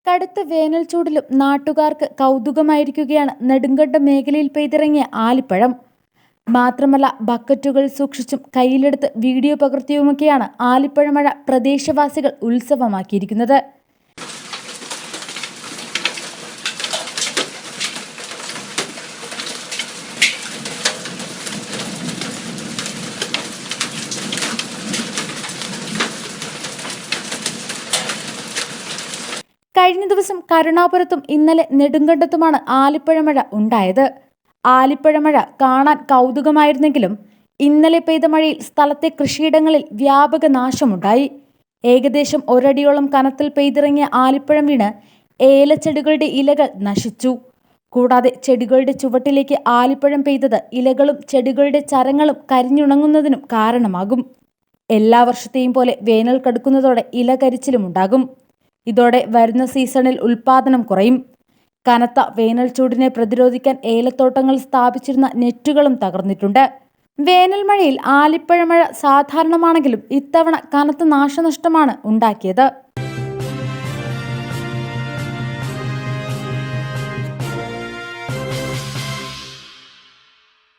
കടുത്ത വേനൽ ചൂടിലും നാട്ടുകാർക്ക് കൗതുകമായിരിക്കുകയാണ് നെടുങ്കണ്ടം മേഖലയിൽ പെയ്തിറങ്ങിയ ആലിപ്പഴം. മാത്രമല്ല, ബക്കറ്റുകൾ സൂക്ഷിച്ചും കയ്യിലെടുത്ത് വീഡിയോ പകർത്തിയുമൊക്കെയാണ് ആലിപ്പഴമഴ പ്രദേശവാസികൾ ഉത്സവമാക്കിയിരിക്കുന്നത്. കഴിഞ്ഞ ദിവസം കരുണാപുരത്തും ഇന്നലെ നെടുങ്കണ്ടത്തുമാണ് ആലിപ്പഴമഴ ഉണ്ടായത്. ആലിപ്പഴമഴ കാണാൻ കൗതുകമായിരുന്നെങ്കിലും ഇന്നലെ പെയ്ത മഴയിൽ സ്ഥലത്തെ കൃഷിയിടങ്ങളിൽ വ്യാപക നാശമുണ്ടായി. ഏകദേശം ഒരടിയോളം കനത്തിൽ പെയ്തിറങ്ങിയ ആലിപ്പഴം വീണ് ഏലച്ചെടികളുടെ ഇലകൾ നശിച്ചു. കൂടാതെ ചെടികളുടെ ചുവട്ടിലേക്ക് ആലിപ്പഴം പെയ്തത് ഇലകളും ചെടികളുടെ ചരങ്ങളും കരിഞ്ഞുണങ്ങുന്നതിനും കാരണമാകും. എല്ലാ വർഷത്തെയും പോലെ വേനൽ കടുക്കുന്നതോടെ ഇല കരിച്ചിലുമുണ്ടാകും. ഇതോടെ വരുന്ന സീസണിൽ ഉൽപാദനം കുറയും. കനത്ത വേനൽ ചൂടിനെ പ്രതിരോധിക്കാൻ ഏലത്തോട്ടങ്ങൾ സ്ഥാപിച്ചിരുന്ന നെറ്റുകളും തകർന്നിട്ടുണ്ട്. വേനൽ മഴയിൽ ആലിപ്പഴമഴ സാധാരണമാണെങ്കിലും ഇത്തവണ കനത്ത നാശനഷ്ടമാണ് ഉണ്ടാക്കിയത്.